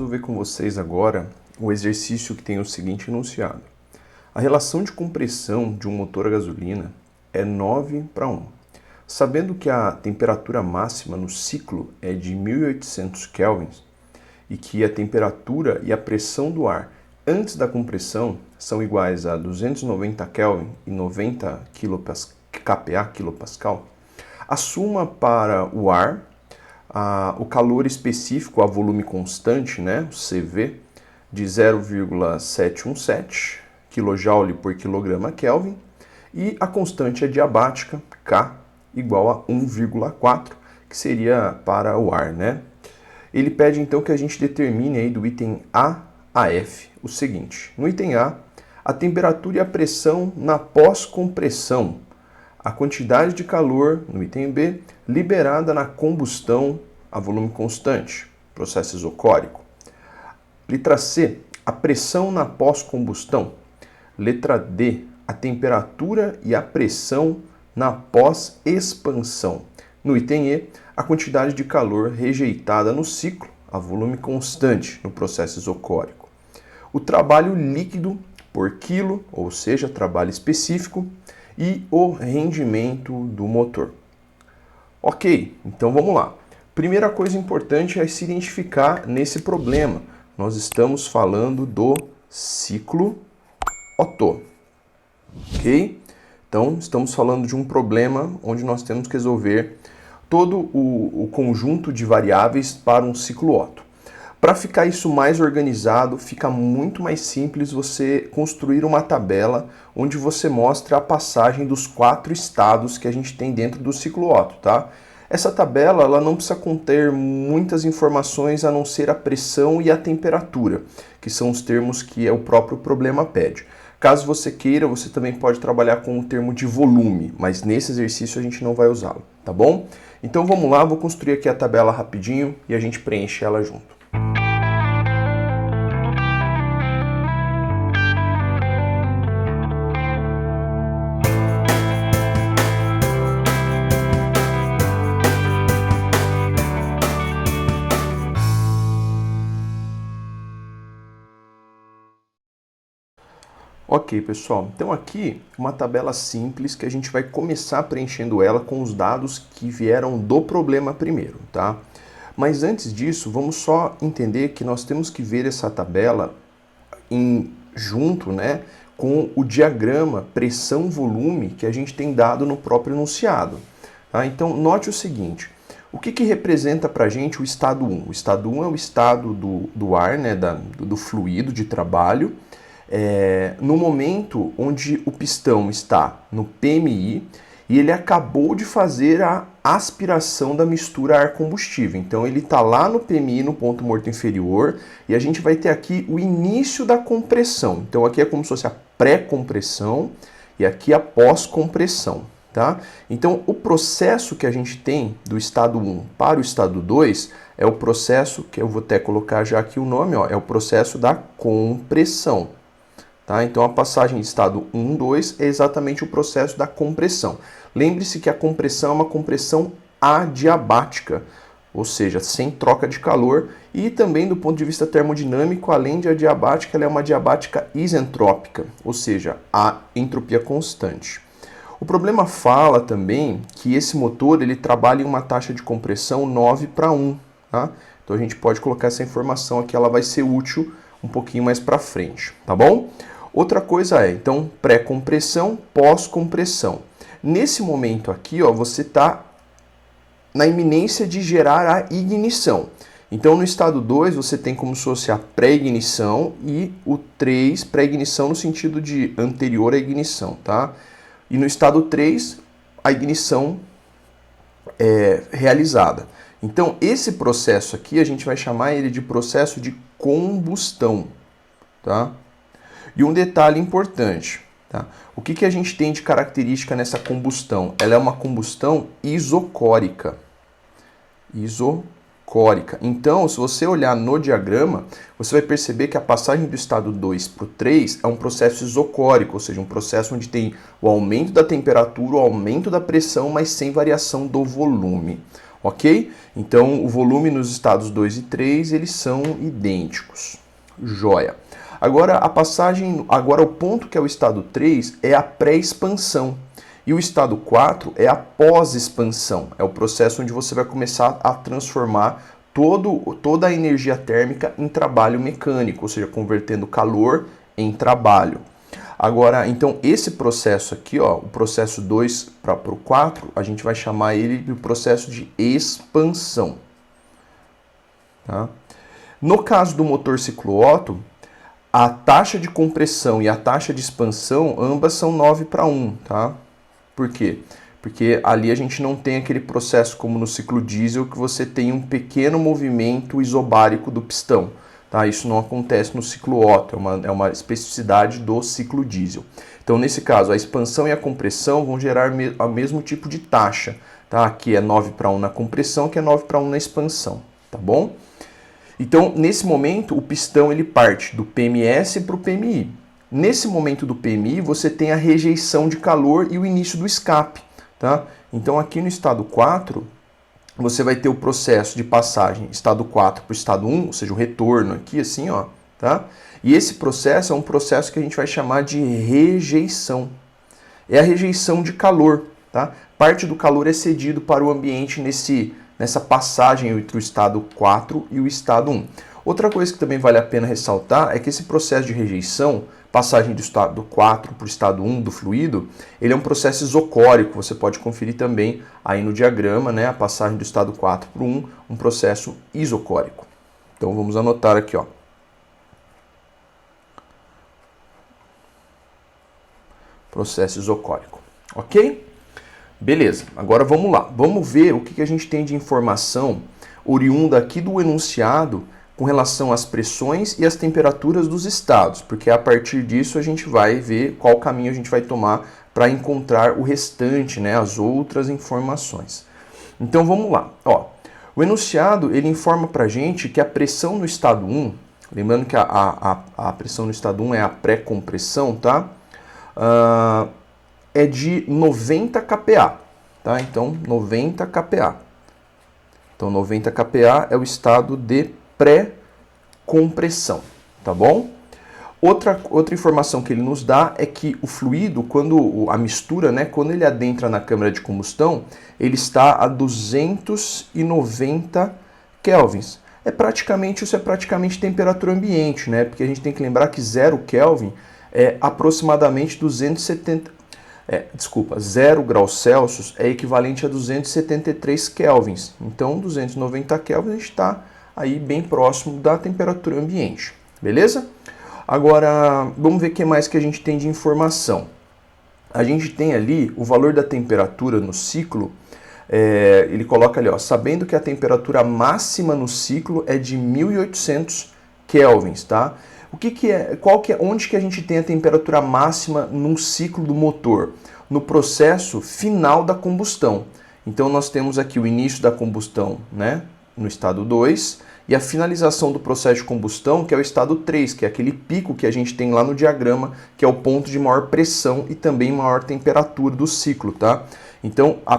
resolver com vocês agora o exercício que tem o seguinte enunciado. A relação de compressão de um motor a gasolina é 9:1. Sabendo que a temperatura máxima no ciclo é de 1800 kelvins e que a temperatura e a pressão do ar antes da compressão são iguais a 290 Kelvin e 90 kPa, assuma para o ar o calor específico a volume constante, né, o CV, de 0,717 kJ por quilograma Kelvin e a constante adiabática, K, igual a 1,4, que seria para o ar, né? Ele pede então que a gente determine aí do item A a F o seguinte. No item A, a temperatura e a pressão na pós-compressão, a quantidade de calor, no item B, liberada na combustão a volume constante, processo isocórico. Letra C, a pressão na pós-combustão. Letra D, a temperatura e a pressão na pós-expansão. No item E, a quantidade de calor rejeitada no ciclo, a volume constante no processo isocórico. O trabalho líquido por quilo, ou seja, trabalho específico, e o rendimento do motor. Ok, então vamos lá. Primeira coisa importante é se identificar nesse problema. Nós estamos falando do ciclo Otto. Ok? Então, estamos falando de um problema onde nós temos que resolver todo o conjunto de variáveis para um ciclo Otto. Para ficar isso mais organizado, fica muito mais simples você construir uma tabela onde você mostra a passagem dos 4 estados que a gente tem dentro do ciclo Otto, tá? Essa tabela ela não precisa conter muitas informações a não ser a pressão e a temperatura, que são os termos que o próprio problema pede. Caso você queira, você também pode trabalhar com o termo de volume, mas nesse exercício a gente não vai usá-lo, tá bom? Então vamos lá, vou construir aqui a tabela rapidinho e a gente preenche ela junto. Ok, pessoal, então aqui uma tabela simples que a gente vai começar preenchendo ela com os dados que vieram do problema primeiro, tá? Mas antes disso, vamos só entender que nós temos que ver essa tabela junto, né, com o diagrama pressão-volume que a gente tem dado no próprio enunciado. Tá? Então, note o seguinte, o que representa para a gente o estado 1? O estado 1 é o estado do ar, né, do fluido de trabalho, no momento onde o pistão está no PMI e ele acabou de fazer a aspiração da mistura ar-combustível. Então ele está lá no PMI, no ponto morto inferior, e a gente vai ter aqui o início da compressão. Então aqui é como se fosse a pré-compressão e aqui a pós-compressão. Tá? Então o processo que a gente tem do estado 1 para o estado 2 é o processo, que eu vou até colocar já aqui o nome, ó, é o processo da compressão. Tá? Então a passagem de estado 1, 2 é exatamente o processo da compressão. Lembre-se que a compressão é uma compressão adiabática, ou seja, sem troca de calor, e também do ponto de vista termodinâmico, além de adiabática, ela é uma adiabática isentrópica, ou seja, a entropia constante. O problema fala também que esse motor ele trabalha em uma taxa de compressão 9:1. Tá? Então a gente pode colocar essa informação aqui, ela vai ser útil um pouquinho mais para frente, tá bom? Outra coisa é, então, pré-compressão, pós-compressão. Nesse momento aqui, ó, você está na iminência de gerar a ignição. Então, no estado 2, você tem como se fosse a pré-ignição e o 3, pré-ignição no sentido de anterior à ignição, tá? E no estado 3, a ignição é realizada. Então, esse processo aqui, a gente vai chamar ele de processo de combustão, tá? E um detalhe importante, tá? O que a gente tem de característica nessa combustão? Ela é uma combustão isocórica. Então, se você olhar no diagrama, você vai perceber que a passagem do estado 2 para o 3 é um processo isocórico, ou seja, um processo onde tem o aumento da temperatura, o aumento da pressão, mas sem variação do volume. Ok? Então, o volume nos estados 2 e 3, eles são idênticos. Joia. Agora, agora o ponto que é o estado 3 é a pré-expansão. E o estado 4 é a pós-expansão. É o processo onde você vai começar a transformar toda a energia térmica em trabalho mecânico, ou seja, convertendo calor em trabalho. Agora, então, esse processo aqui, ó, o processo 2 para o 4, a gente vai chamar ele de processo de expansão. Tá? No caso do motor ciclo Otto, a taxa de compressão e a taxa de expansão, ambas são 9:1, tá? Por quê? Porque ali a gente não tem aquele processo como no ciclo diesel que você tem um pequeno movimento isobárico do pistão. Tá? Isso não acontece no ciclo Otto, é uma especificidade do ciclo diesel. Então, nesse caso, a expansão e a compressão vão gerar o mesmo tipo de taxa. Tá? Aqui é 9:1 na compressão, que é 9:1 na expansão. Tá bom? Então, nesse momento, o pistão ele parte do PMS para o PMI. Nesse momento do PMI, você tem a rejeição de calor e o início do escape. Tá? Então, aqui no estado 4, você vai ter o processo de passagem estado 4 para o estado 1, ou seja, o retorno aqui, assim, ó. Tá? E esse processo é um processo que a gente vai chamar de rejeição. É a rejeição de calor. Tá? Parte do calor é cedido para o ambiente nessa passagem entre o estado 4 e o estado 1. Outra coisa que também vale a pena ressaltar é que esse processo de rejeição, passagem do estado 4 para o estado 1 do fluido, ele é um processo isocórico, você pode conferir também aí no diagrama, né, a passagem do estado 4 para o 1, um processo isocórico. Então vamos anotar aqui, ó. Processo isocórico, ok? Beleza, agora vamos lá. Vamos ver o que a gente tem de informação oriunda aqui do enunciado com relação às pressões e às temperaturas dos estados, porque a partir disso a gente vai ver qual caminho a gente vai tomar para encontrar o restante, né, as outras informações. Então vamos lá. Ó, o enunciado ele informa para a gente que a pressão no estado 1, lembrando que a pressão no estado 1 é a pré-compressão, tá? É de 90 kPa, tá? Então 90 kPa. Então 90 kPa é o estado de pré-compressão, tá bom? Outra informação que ele nos dá é que o fluido, quando a mistura, né, quando ele adentra na câmara de combustão, ele está a 290 kelvins. Isso é praticamente temperatura ambiente, né? Porque a gente tem que lembrar que 0 Kelvin é aproximadamente 0 graus Celsius é equivalente a 273 kelvins. Então, 290 kelvins a gente está aí bem próximo da temperatura ambiente, beleza? Agora, vamos ver o que mais que a gente tem de informação. A gente tem ali o valor da temperatura no ciclo, ele coloca ali, ó, sabendo que a temperatura máxima no ciclo é de 1800 kelvins, tá? Onde que a gente tem a temperatura máxima num ciclo do motor? No processo final da combustão. Então nós temos aqui o início da combustão, né, no estado 2, e a finalização do processo de combustão, que é o estado 3, que é aquele pico que a gente tem lá no diagrama, que é o ponto de maior pressão e também maior temperatura do ciclo, tá? Então a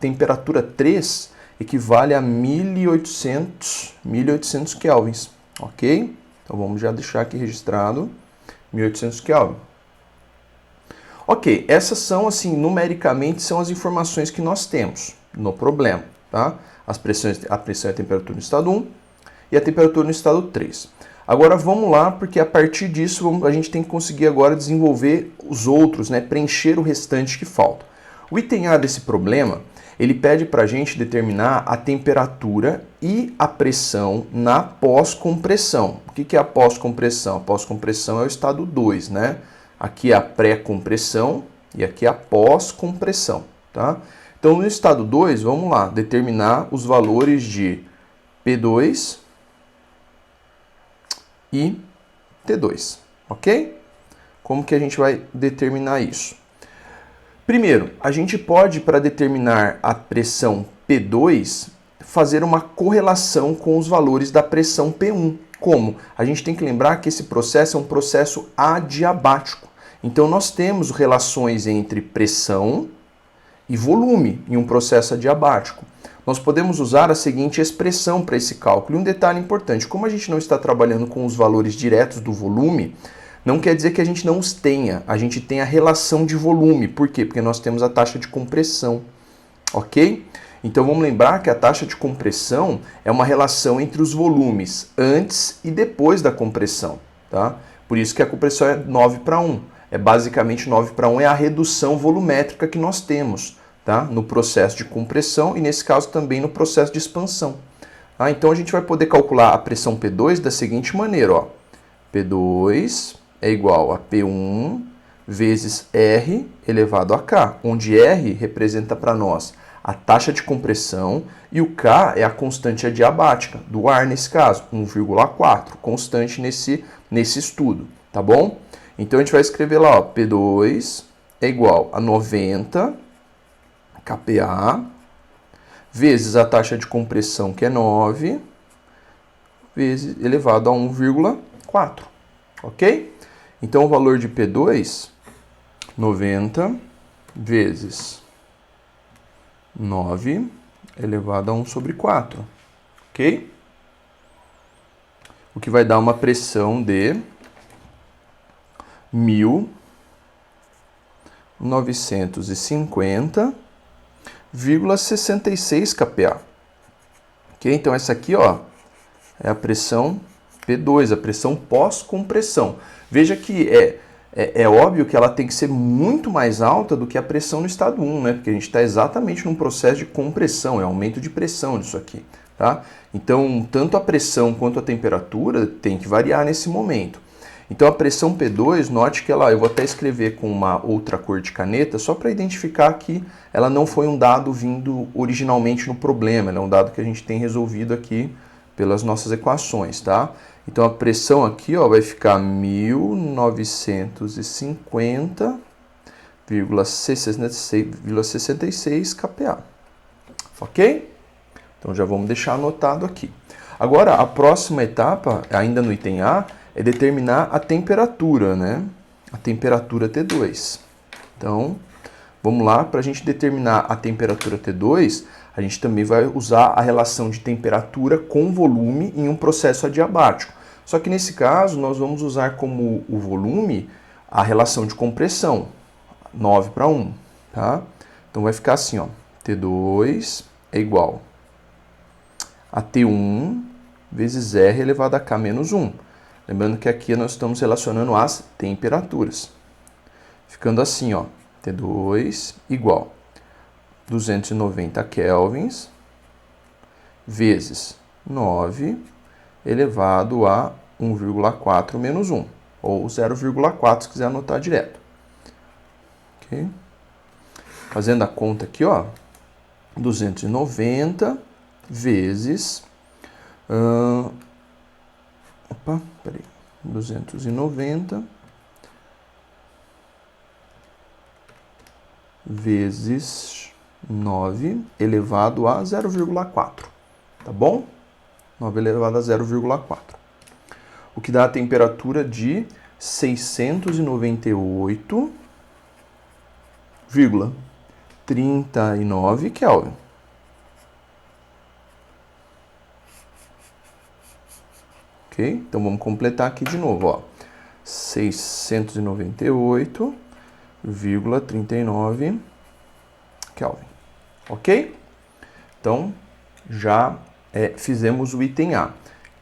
temperatura 3 equivale a 1800 kelvins, ok? Então vamos já deixar aqui registrado 1800 Kelvin. Ok, essas são, assim, numericamente, são as informações que nós temos no problema, tá? A pressão e a temperatura no estado 1 e a temperatura no estado 3. Agora vamos lá, porque a partir disso a gente tem que conseguir agora desenvolver os outros, né? Preencher o restante que falta. O item A desse problema, ele pede para a gente determinar a temperatura e a pressão na pós-compressão. O que é a pós-compressão? A pós-compressão é o estado 2, né? Aqui é a pré-compressão e aqui é a pós-compressão, tá? Então, no estado 2, vamos lá, determinar os valores de P2 e T2, ok? Como que a gente vai determinar isso? Primeiro, a gente pode, para determinar a pressão P2, fazer uma correlação com os valores da pressão P1. Como? A gente tem que lembrar que esse processo é um processo adiabático. Então, nós temos relações entre pressão e volume em um processo adiabático. Nós podemos usar a seguinte expressão para esse cálculo. E um detalhe importante, como a gente não está trabalhando com os valores diretos do volume, não quer dizer que a gente não os tenha. A gente tem a relação de volume. Por quê? Porque nós temos a taxa de compressão. Ok? Então vamos lembrar que a taxa de compressão é uma relação entre os volumes antes e depois da compressão. Tá? Por isso que a compressão é 9:1. É basicamente 9:1 é a redução volumétrica que nós temos, tá? No processo de compressão e nesse caso também no processo de expansão. Ah, então a gente vai poder calcular a pressão P2 da seguinte maneira, ó. P2 é igual a P1 vezes R elevado a K, onde R representa para nós a taxa de compressão e o K é a constante adiabática do ar nesse caso, 1,4, constante nesse estudo, tá bom? Então a gente vai escrever lá, ó, P2 é igual a 90 kPa vezes a taxa de compressão que é 9 vezes elevado a 1,4, ok? Então o valor de P2, 90 vezes 9 elevado a 1/4, ok? O que vai dar uma pressão de 1950,66 kPa. Ok? Então essa aqui, ó, é a pressão P2, a pressão pós-compressão. Veja que é óbvio que ela tem que ser muito mais alta do que a pressão no estado 1, né? Porque a gente está exatamente num processo de compressão, é aumento de pressão disso aqui, tá? Então, tanto a pressão quanto a temperatura tem que variar nesse momento. Então, a pressão P2, note que eu vou até escrever com uma outra cor de caneta, só para identificar que ela não foi um dado vindo originalmente no problema, ela é um dado que a gente tem resolvido aqui pelas nossas equações, tá? Então a pressão aqui, ó, vai ficar 1950,66 kPa. Ok? Então já vamos deixar anotado aqui. Agora, a próxima etapa, ainda no item A, é determinar a temperatura, né? A temperatura T2. Então, vamos lá, para a gente determinar a temperatura T2, a gente também vai usar a relação de temperatura com volume em um processo adiabático. Só que nesse caso, nós vamos usar como o volume a relação de compressão, 9:1, tá? Então vai ficar assim, ó, T2 é igual a T1 vezes R elevado a K menos 1. Lembrando que aqui nós estamos relacionando as temperaturas. Ficando assim, ó, T2 igual 290 kelvins vezes 9 elevado a 1,4 menos 1, ou 0,4 se quiser anotar direto. Okay? Fazendo a conta aqui, ó, 290 vezes 290 vezes 9 elevado a 0,4, tá bom? 9 elevado a 0,4. O que dá a temperatura de 698,39 Kelvin. Ok? Então vamos completar aqui de novo, ó. 698,39 Kelvin. Ok? Então, já fizemos o item A.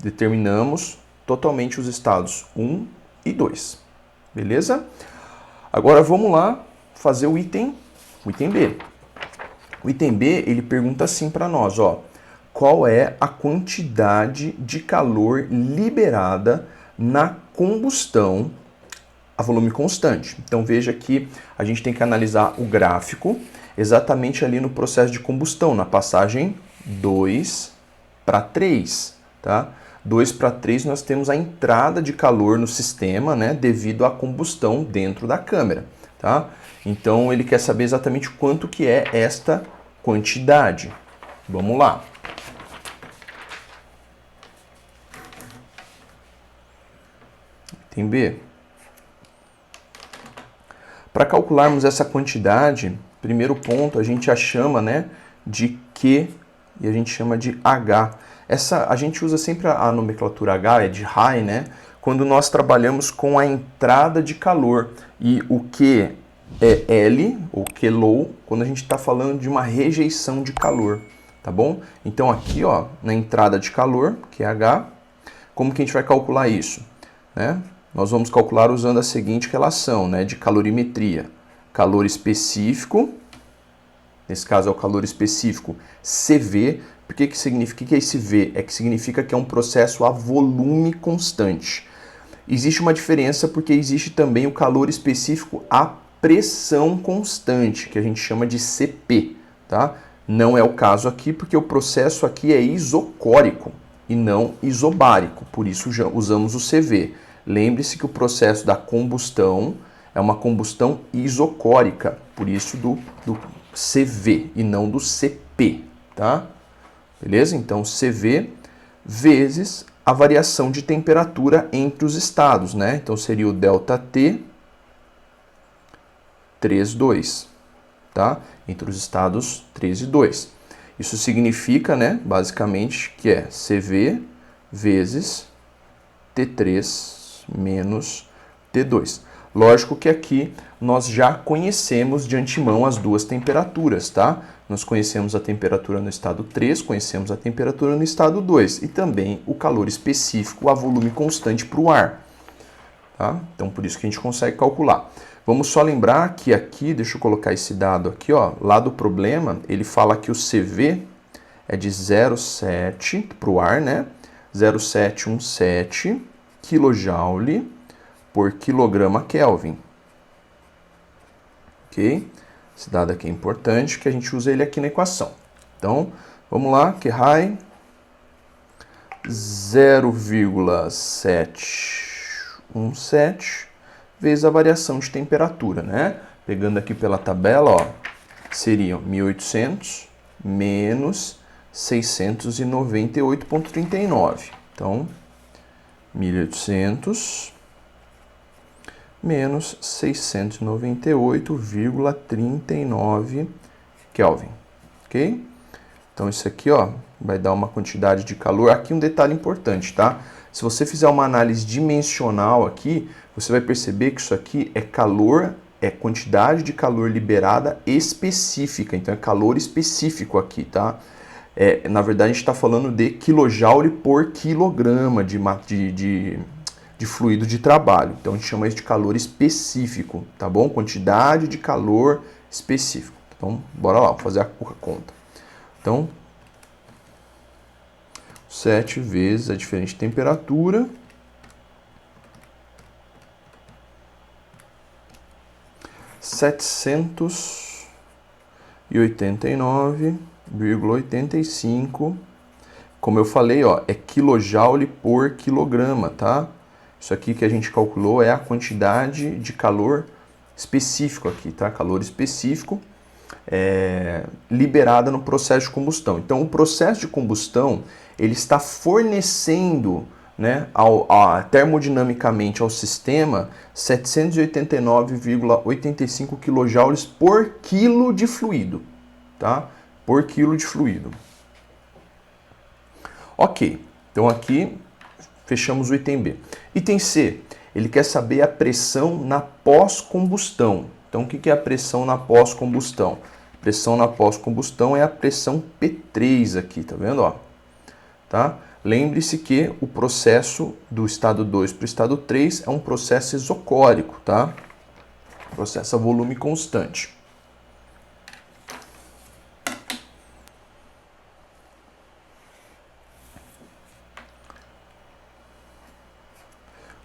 Determinamos totalmente os estados 1 e 2. Beleza? Agora vamos lá fazer o item B. O item B, ele pergunta assim para nós, ó. Qual é a quantidade de calor liberada na combustão a volume constante? Então veja que a gente tem que analisar o gráfico exatamente ali no processo de combustão, na passagem 2:3, tá? 2:3 nós temos a entrada de calor no sistema, né, devido à combustão dentro da câmera, tá? Então ele quer saber exatamente quanto que é esta quantidade. Vamos lá. Item B. Para calcularmos essa quantidade, primeiro ponto a gente a chama, né, de Q e a gente chama de H. A gente usa sempre a nomenclatura H, é de high, né, quando nós trabalhamos com a entrada de calor. E o Q é L, ou Q low, quando a gente está falando de uma rejeição de calor, tá bom? Então aqui, ó, na entrada de calor, que é H, como que a gente vai calcular isso? Né? Nós vamos calcular usando a seguinte relação, né, de calorimetria. Calor específico, nesse caso é o calor específico CV. Por que significa? O que é esse V? É que significa que é um processo a volume constante. Existe uma diferença porque existe também o calor específico a pressão constante, que a gente chama de CP, tá? Não é o caso aqui porque o processo aqui é isocórico e não isobárico, por isso já usamos o CV. Lembre-se que o processo da combustão é uma combustão isocórica, por isso do CV e não do CP, tá? Beleza? Então, CV vezes a variação de temperatura entre os estados, né? Então, seria o ΔT 3,2, tá? Entre os estados 3 e 2. Isso significa, né, basicamente, que é CV vezes T3 menos T2. Lógico que aqui nós já conhecemos de antemão as duas temperaturas, tá? Nós conhecemos a temperatura no estado 3, conhecemos a temperatura no estado 2 e também o calor específico a volume constante para o ar, tá? Então, por isso que a gente consegue calcular. Vamos só lembrar que aqui, deixa eu colocar esse dado aqui, ó, lá do problema, ele fala que o CV é de 0,7 para o ar, né? 0,717 kJ por quilograma Kelvin. Ok? Esse dado aqui é importante, que a gente usa ele aqui na equação. Então, vamos lá, que high 0,717 vezes a variação de temperatura, né? Pegando aqui pela tabela, ó, seriam 1.800 menos 698,39. Então, 1.800 menos 698,39 Kelvin, ok? Então isso aqui, ó, vai dar uma quantidade de calor. Aqui um detalhe importante, tá? Se você fizer uma análise dimensional aqui, você vai perceber que isso aqui é calor, é quantidade de calor liberada específica. Então é calor específico aqui, tá? Na verdade a gente está falando de quilojoule por quilograma de fluido de trabalho. Então a gente chama isso de calor específico, tá bom? Quantidade de calor específico. Então, bora lá, vou fazer a conta. Então, 7 vezes a diferente temperatura. Setecentos e 89,85. Como eu falei, ó, é quilojoule por quilograma, tá? Isso aqui que a gente calculou é a quantidade de calor específico aqui, tá? Calor específico liberada no processo de combustão. Então, o processo de combustão, ele está fornecendo, né, termodinamicamente ao sistema 789,85 kJ por quilo de fluido, tá? Por quilo de fluido. Ok, então aqui fechamos o item B. Item C, ele quer saber a pressão na pós-combustão. Então, o que é a pressão na pós-combustão? Pressão na pós-combustão é a pressão P3 aqui, tá vendo? Ó, tá? Lembre-se que o processo do estado 2 para o estado 3 é um processo isocórico, tá? Processo a volume constante.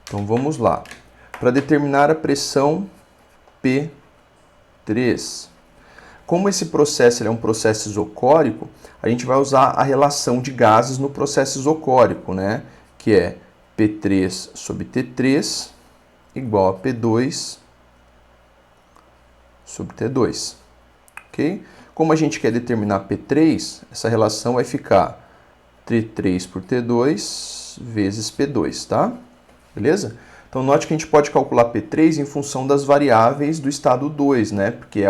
Então vamos lá. Para determinar a pressão P3. Como esse processo é um processo isocórico, a gente vai usar a relação de gases no processo isocórico, né? Que é P3 sobre T3 igual a P2 sobre T2. Ok? Como a gente quer determinar P3, essa relação vai ficar T3 por T2 vezes P2, tá? Beleza? Então, note que a gente pode calcular P3 em função das variáveis do estado 2, né? Porque é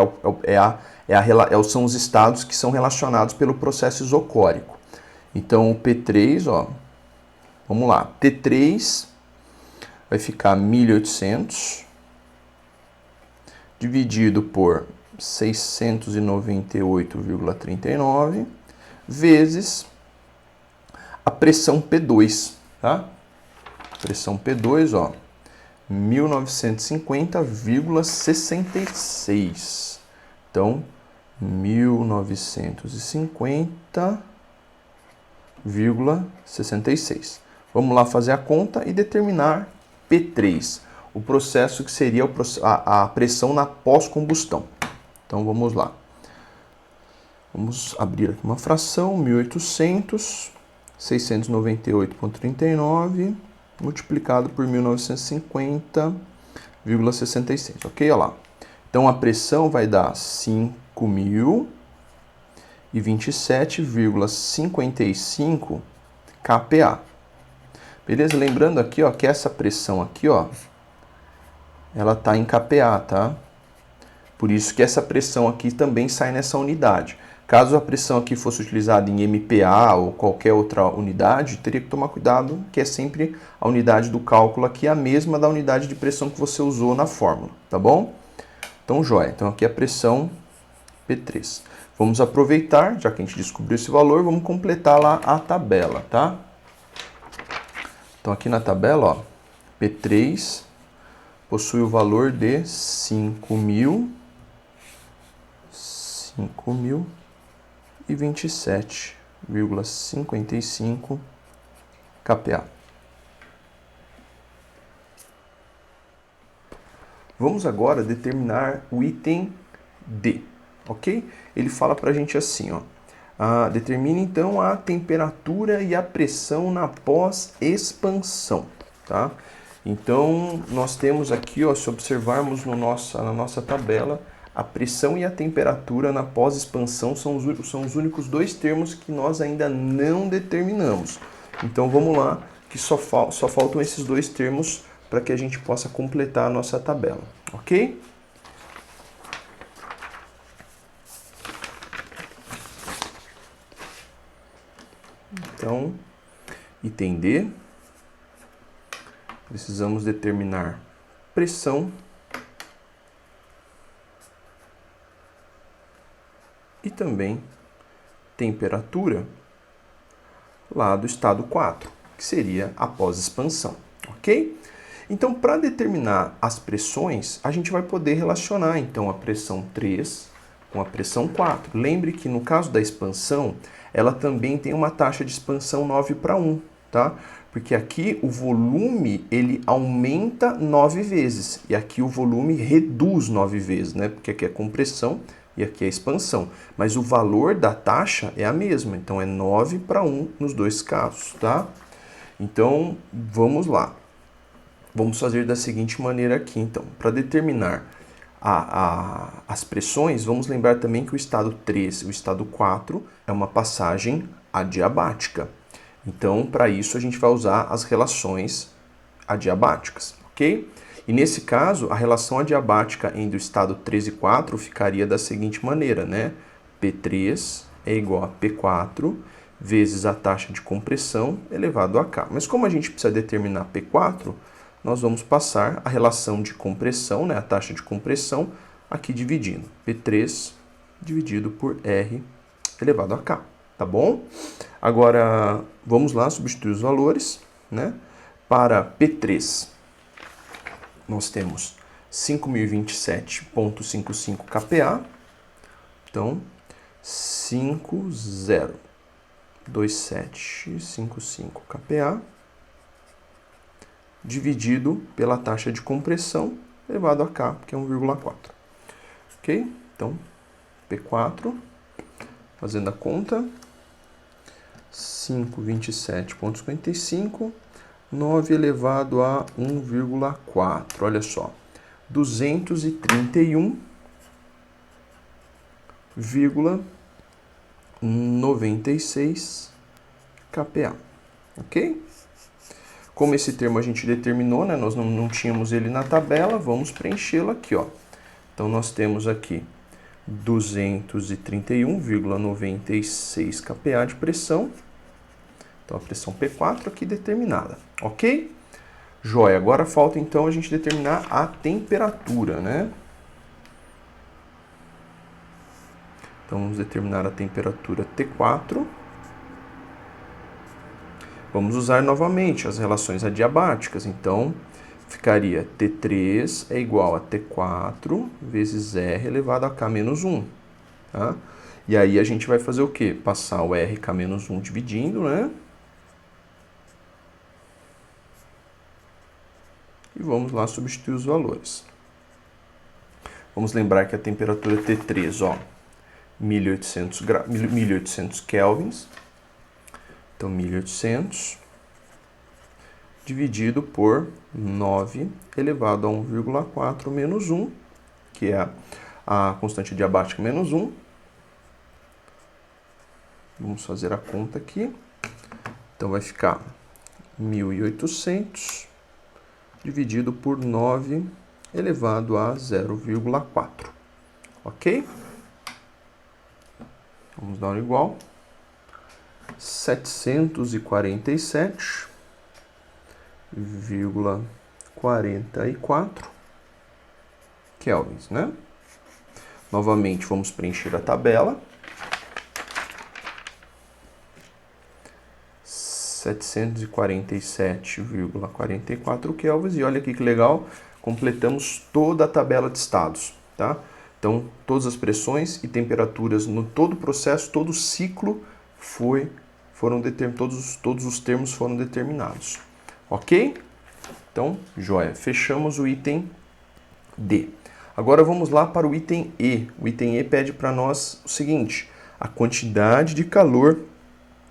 São os estados que são relacionados pelo processo isocórico. Então, o P3, ó, vamos lá, T3 vai ficar 1.800 dividido por 698,39 vezes a pressão P2, tá? Pressão P2, ó, 1950,66. Então, 1950,66. Vamos lá fazer a conta e determinar P3, o processo que seria a pressão na pós-combustão. Então, vamos lá. Vamos abrir aqui uma fração, 1.800, 698,39 multiplicado por 1950,66, ok? Olha lá. Então, a pressão vai dar 5.027,55 kPa. Beleza? Lembrando aqui, ó, que essa pressão aqui, ó, ela está em kPa, tá? Por isso que essa pressão aqui também sai nessa unidade. Caso a pressão aqui fosse utilizada em MPa ou qualquer outra unidade, teria que tomar cuidado, que é sempre a unidade do cálculo aqui, a mesma da unidade de pressão que você usou na fórmula, tá bom? Então, joia. Então, aqui é a pressão P3. Vamos aproveitar, já que a gente descobriu esse valor, vamos completar lá a tabela, tá? Então, aqui na tabela, ó, P3 possui o valor de 5.027,55 kPa. Vamos agora determinar o item D, ok? Ele fala para a gente assim, ó. Determine então a temperatura e a pressão na pós-expansão, tá? Então, nós temos aqui, ó, se observarmos na nossa tabela, a pressão e a temperatura na pós-expansão são os únicos dois termos que nós ainda não determinamos. Então, vamos lá, que só faltam esses dois termos para que a gente possa completar a nossa tabela, ok? Então, item D, precisamos determinar pressão e também temperatura lá do estado 4, que seria a pós-expansão, ok? Então, para determinar as pressões, a gente vai poder relacionar, então, a pressão 3 com a pressão 4. Lembre que, no caso da expansão, ela também tem uma taxa de expansão 9:1, tá? Porque aqui o volume, ele aumenta 9 vezes, e aqui o volume reduz 9 vezes, né? Porque aqui é compressão e aqui é expansão. Mas o valor da taxa é a mesma, então é 9:1 nos dois casos, tá? Então, vamos lá. Vamos fazer da seguinte maneira aqui, então. Para determinar as pressões, vamos lembrar também que o estado 3 e o estado 4 é uma passagem adiabática. Então, para isso, a gente vai usar as relações adiabáticas, ok? E nesse caso, a relação adiabática entre o estado 3 e 4 ficaria da seguinte maneira, né? P3 é igual a P4 vezes a taxa de compressão elevado a K. Mas como a gente precisa determinar P4, nós vamos passar a relação de compressão, né, a taxa de compressão, aqui dividindo. P3 dividido por R elevado a K, tá bom? Agora, vamos lá substituir os valores, né? Para P3, nós temos 5.027,55 kPa. Então, 5.027,55 kPa dividido pela taxa de compressão elevado a K, que é 1,4. Ok? Então, P4, fazendo a conta, 5.027,55, 9 elevado a 1,4. Olha só, 231,96 kPa. Ok? Como esse termo a gente determinou, né, nós não tínhamos ele na tabela, vamos preenchê-lo aqui, ó. Então, nós temos aqui 231,96 kPa de pressão. Então, a pressão P4 aqui determinada, ok? Joia, agora falta então a gente determinar a temperatura, né? Então, vamos determinar a temperatura T4. Vamos usar novamente as relações adiabáticas. Então, ficaria T3 é igual a T4 vezes R elevado a K menos 1. Tá? E aí a gente vai fazer o quê? Passar o RK menos 1 dividindo, né? E vamos lá substituir os valores. Vamos lembrar que a temperatura T3, ó, 1800 kelvins. Então, 1800 dividido por 9 elevado a 1,4 menos 1, que é a constante adiabática menos 1. Vamos fazer a conta aqui. Então, vai ficar 1800 dividido por 9 elevado a 0,4. Ok? Vamos dar um igual. 747,44 kelvins, né? Novamente, vamos preencher a tabela. 747,44 kelvins. E olha aqui que legal, completamos toda a tabela de estados, tá? Então, todas as pressões e temperaturas no todo o processo, todo o ciclo todos os termos foram determinados. Ok? Então, joia. Fechamos o item D. Agora vamos lá para o item E. O item E pede para nós o seguinte: a quantidade de calor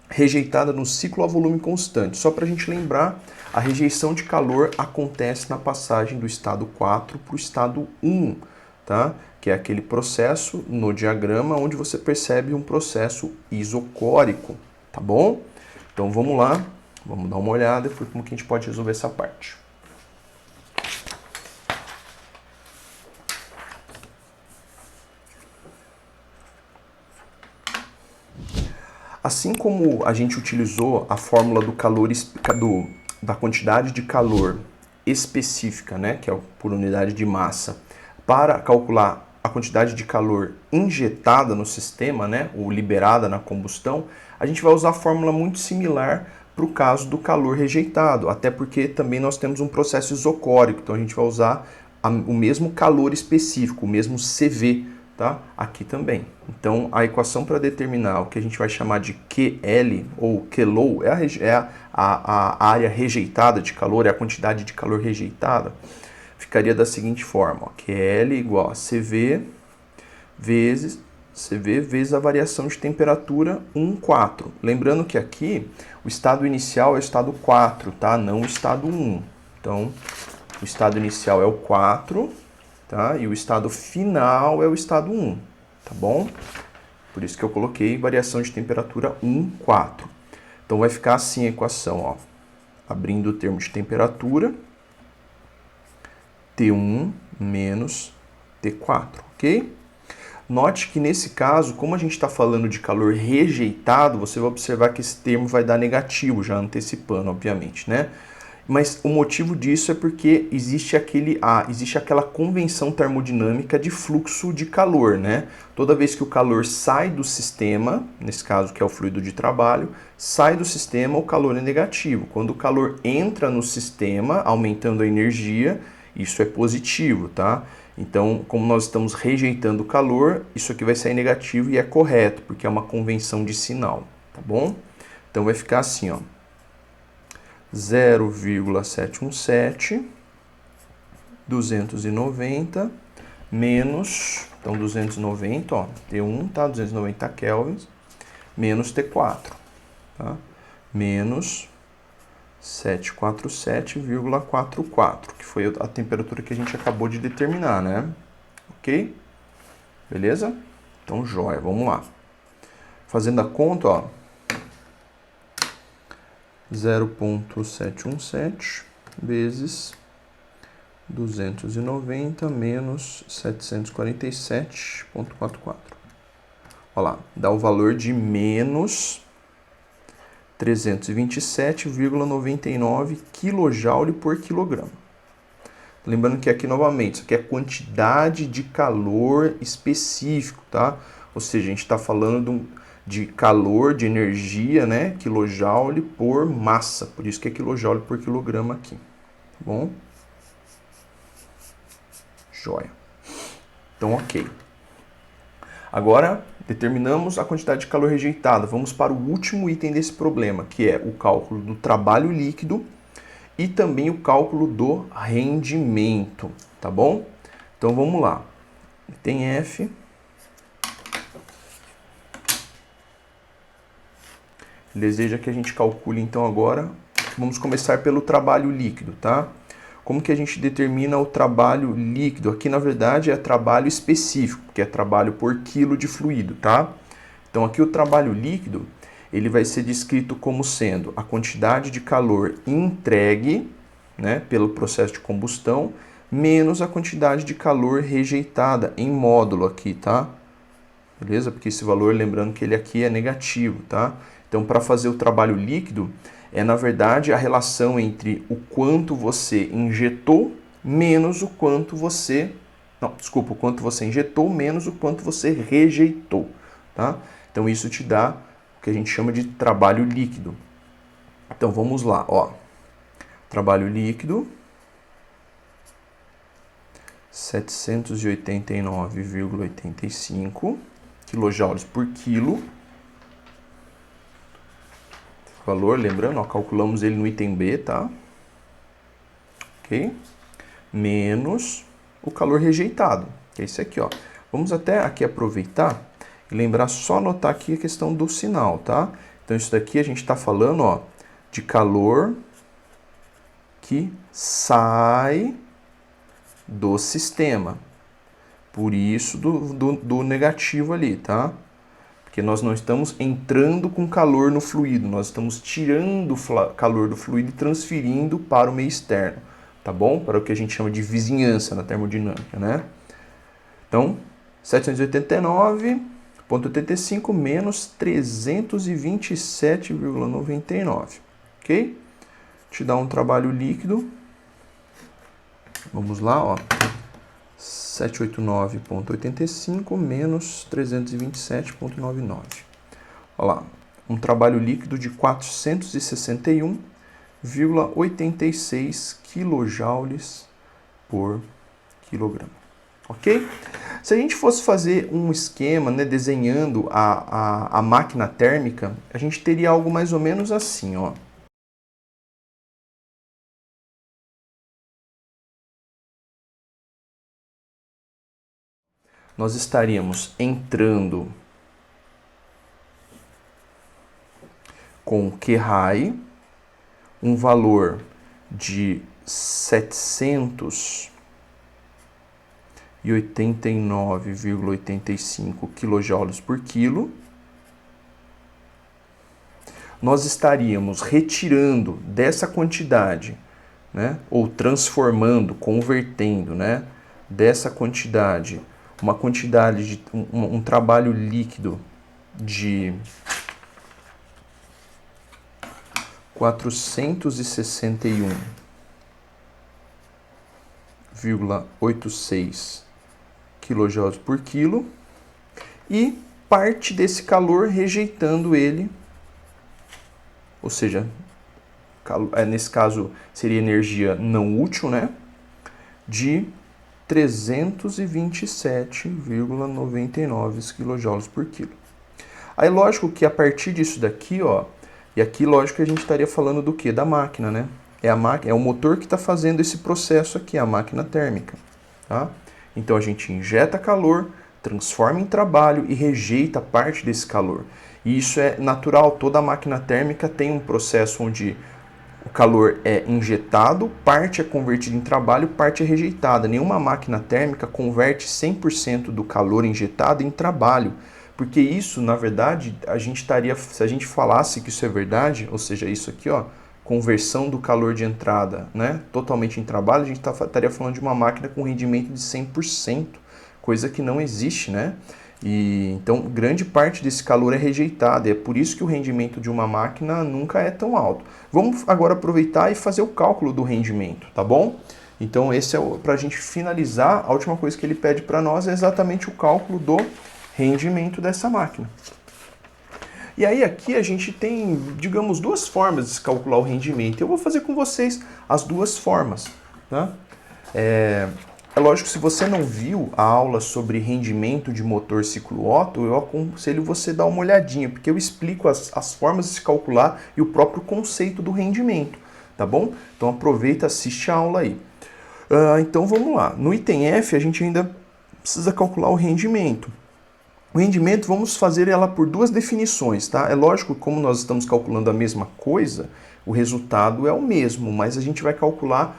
rejeitada no ciclo a volume constante. Só para a gente lembrar, a rejeição de calor acontece na passagem do estado 4 para o estado 1, tá? Que é aquele processo no diagrama onde você percebe um processo isocórico, tá bom? Então vamos lá, vamos dar uma olhada e ver como que a gente pode resolver essa parte. Assim como a gente utilizou a fórmula do calor da quantidade de calor específica, né, que é por unidade de massa, para calcular a quantidade de calor injetada no sistema, né, ou liberada na combustão, a gente vai usar a fórmula muito similar para o caso do calor rejeitado, até porque também nós temos um processo isocórico, então a gente vai usar o mesmo calor específico, o mesmo CV, tá? Aqui também. Então, a equação para determinar o que a gente vai chamar de QL ou QLOW a área rejeitada de calor, é a quantidade de calor rejeitada, ficaria da seguinte forma: ó, QL igual a CV vezes a variação de temperatura 1,4. Lembrando que aqui o estado inicial é o estado 4, tá? Não o estado 1. Então, o estado inicial é o 4, tá? E o estado final é o estado 1, tá bom? Por isso que eu coloquei variação de temperatura 1,4. Então vai ficar assim a equação, ó. Abrindo o termo de temperatura, T1 menos T4, ok? Note que nesse caso, como a gente está falando de calor rejeitado, você vai observar que esse termo vai dar negativo, já antecipando, obviamente, né? Mas o motivo disso é porque existe aquela convenção termodinâmica de fluxo de calor, né? Toda vez que o calor sai do sistema, nesse caso que é o fluido de trabalho, sai do sistema, o calor é negativo. Quando o calor entra no sistema, aumentando a energia, isso é positivo, tá? Então, como nós estamos rejeitando o calor, isso aqui vai sair negativo e é correto, porque é uma convenção de sinal, tá bom? Então vai ficar assim, ó. 0,717 290 menos, então 290, ó, T1, tá? 290 kelvins, menos T4, tá? Menos 747,44, que foi a temperatura que a gente acabou de determinar, né? Ok? Beleza? Então, joia, vamos lá. Fazendo a conta, ó. 0,717 vezes 290 menos 747,44. Olha lá, dá o valor de menos 327,99 kJ por quilograma. Lembrando que aqui, novamente, isso aqui é quantidade de calor específico, tá? Ou seja, a gente está falando de calor, de energia, né? Kilojoule por massa. Por isso que é quilojoule por quilograma aqui. Tá bom? Joia. Então, ok. Agora, determinamos a quantidade de calor rejeitada. Vamos para o último item desse problema, que é o cálculo do trabalho líquido e também o cálculo do rendimento, tá bom? Então, vamos lá. Tem F. Ele deseja que a gente calcule, então, agora. Vamos começar pelo trabalho líquido, tá? Como que a gente determina o trabalho líquido? Aqui, na verdade, é trabalho específico, que é trabalho por quilo de fluido, tá? Então, aqui o trabalho líquido, ele vai ser descrito como sendo a quantidade de calor entregue, né, pelo processo de combustão, menos a quantidade de calor rejeitada em módulo aqui, tá? Beleza? Porque esse valor, lembrando que ele aqui é negativo, tá? Então, para fazer o trabalho líquido, é, na verdade, a relação entre o quanto você injetou menos o quanto você... Não, desculpa, o quanto você injetou menos o quanto você rejeitou, tá? Então, isso te dá o que a gente chama de trabalho líquido. Então, vamos lá, ó. Trabalho líquido, 789,85 quilojoules por quilo. Valor, lembrando, ó, calculamos ele no item B, tá? Ok? Menos o calor rejeitado, que é esse aqui, ó. Vamos até aqui aproveitar e lembrar, só anotar aqui a questão do sinal, tá? Então, isso daqui a gente está falando, ó, de calor que sai do sistema. Por isso do negativo ali, tá? Porque nós não estamos entrando com calor no fluido, nós estamos tirando calor do fluido e transferindo para o meio externo, tá bom? Para o que a gente chama de vizinhança na termodinâmica, né? Então, 789,85 menos 327,99, ok? Te dá um trabalho líquido. Vamos lá, ó. 789,85 menos 327,99. Olha lá, um trabalho líquido de 461,86 quilojoules por quilograma. Ok? Se a gente fosse fazer um esquema, né, desenhando a máquina térmica, a gente teria algo mais ou menos assim, ó. Nós estaríamos entrando com Q-high, um valor de 789,85 kJ por quilo. Nós estaríamos retirando dessa quantidade, né, ou transformando, convertendo, né, dessa quantidade, uma quantidade de um trabalho líquido de 461,86 kJ por quilo e parte desse calor rejeitando ele, ou seja, nesse caso seria energia não útil, né, de 327,99 kJ por quilo. Aí, lógico que a partir disso daqui, ó, e aqui, lógico que a gente estaria falando do quê? Da máquina, né? É o motor que está fazendo esse processo aqui, a máquina térmica, tá? Então, a gente injeta calor, transforma em trabalho e rejeita parte desse calor. E isso é natural, toda a máquina térmica tem um processo onde o calor é injetado, parte é convertido em trabalho, parte é rejeitada. Nenhuma máquina térmica converte 100% do calor injetado em trabalho, porque isso, na verdade, a gente estaria, se a gente falasse que isso é verdade, ou seja, isso aqui, ó, conversão do calor de entrada, né, totalmente em trabalho, a gente estaria falando de uma máquina com rendimento de 100%, coisa que não existe, né? E então grande parte desse calor é rejeitado, e é por isso que o rendimento de uma máquina nunca é tão alto. Vamos agora aproveitar e fazer o cálculo do rendimento, tá bom? Então esse é para a gente finalizar, a última coisa que ele pede para nós é exatamente o cálculo do rendimento dessa máquina. E aí aqui a gente tem, digamos, duas formas de calcular o rendimento. Eu vou fazer com vocês as duas formas, tá? É lógico, se você não viu a aula sobre rendimento de motor ciclo Otto, eu aconselho você dar uma olhadinha, porque eu explico as formas de se calcular e o próprio conceito do rendimento, tá bom? Então aproveita, assiste a aula aí. Então vamos lá. No item F a gente ainda precisa calcular o rendimento. O rendimento, vamos fazer ela por duas definições, tá? É lógico que como nós estamos calculando a mesma coisa, o resultado é o mesmo, mas a gente vai calcular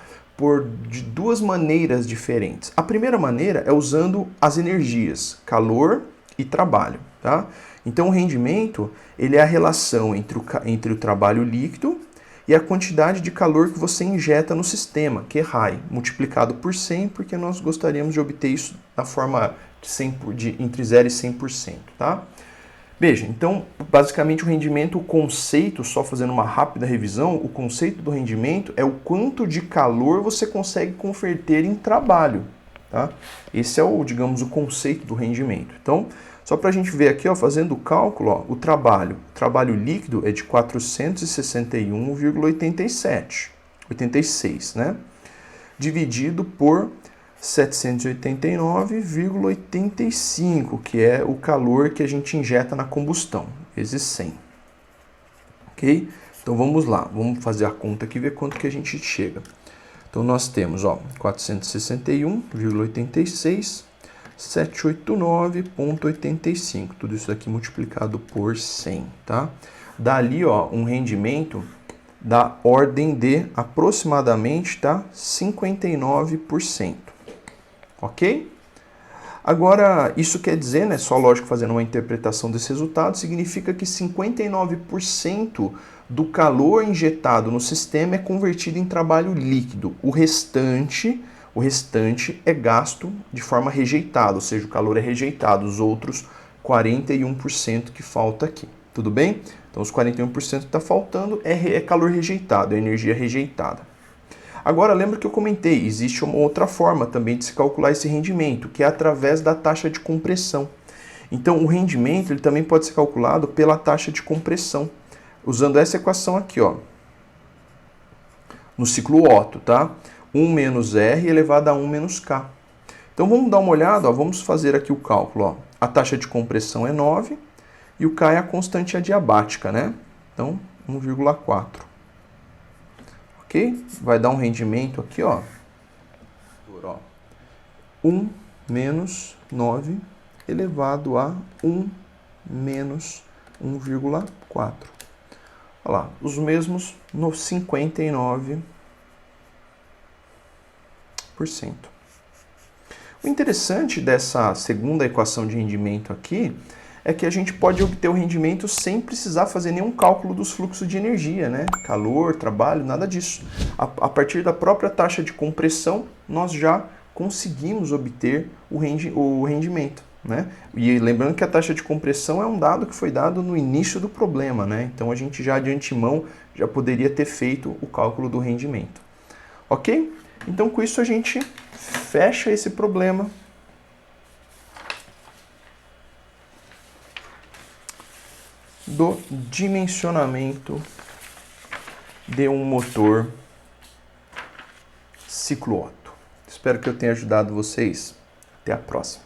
de duas maneiras diferentes. A primeira maneira é usando as energias, calor e trabalho, tá? Então o rendimento, ele é a relação entre o trabalho líquido e a quantidade de calor que você injeta no sistema, que é RAI, multiplicado por 100, porque nós gostaríamos de obter isso na forma entre 0 e 100%, tá? Veja, então, basicamente o rendimento, o conceito, só fazendo uma rápida revisão, o conceito do rendimento é o quanto de calor você consegue converter em trabalho, tá? Esse é digamos, o conceito do rendimento. Então, só para a gente ver aqui, ó, fazendo o cálculo, ó, o trabalho líquido é de 461,86, né? Dividido por 789,85, que é o calor que a gente injeta na combustão, vezes 100. Ok? Então vamos lá, vamos fazer a conta aqui e ver quanto que a gente chega. Então nós temos, ó, 461,86, 789,85, tudo isso aqui multiplicado por 100, tá? Dali, ó, um rendimento da ordem de aproximadamente, tá, 59%. Ok? Agora, isso quer dizer, né, só lógico fazendo uma interpretação desse resultado, significa que 59% do calor injetado no sistema é convertido em trabalho líquido. O restante é gasto de forma rejeitada, ou seja, o calor é rejeitado, os outros 41% que falta aqui. Tudo bem? Então, os 41% que está faltando é calor rejeitado, é energia rejeitada. Agora, lembra que eu comentei, existe uma outra forma também de se calcular esse rendimento, que é através da taxa de compressão. Então, o rendimento ele também pode ser calculado pela taxa de compressão, usando essa equação aqui, ó, no ciclo Otto, tá? 1 menos R elevado a 1 menos K. Então, vamos dar uma olhada, ó, vamos fazer aqui o cálculo. Ó. A taxa de compressão é 9 e o K é a constante adiabática, né? Então, 1,4. Ok? Vai dar um rendimento aqui, ó. 1 menos 9 elevado a 1 menos 1,4. Olha lá, os mesmos no 59%. O interessante dessa segunda equação de rendimento aqui é que a gente pode obter o rendimento sem precisar fazer nenhum cálculo dos fluxos de energia, né? Calor, trabalho, nada disso. A partir da própria taxa de compressão, nós já conseguimos obter o rendimento, né? E lembrando que a taxa de compressão é um dado que foi dado no início do problema, né? Então a gente já de antemão já poderia ter feito o cálculo do rendimento. Ok? Então com isso a gente fecha esse problema. Do dimensionamento de um motor ciclo Otto. Espero que eu tenha ajudado vocês. Até a próxima.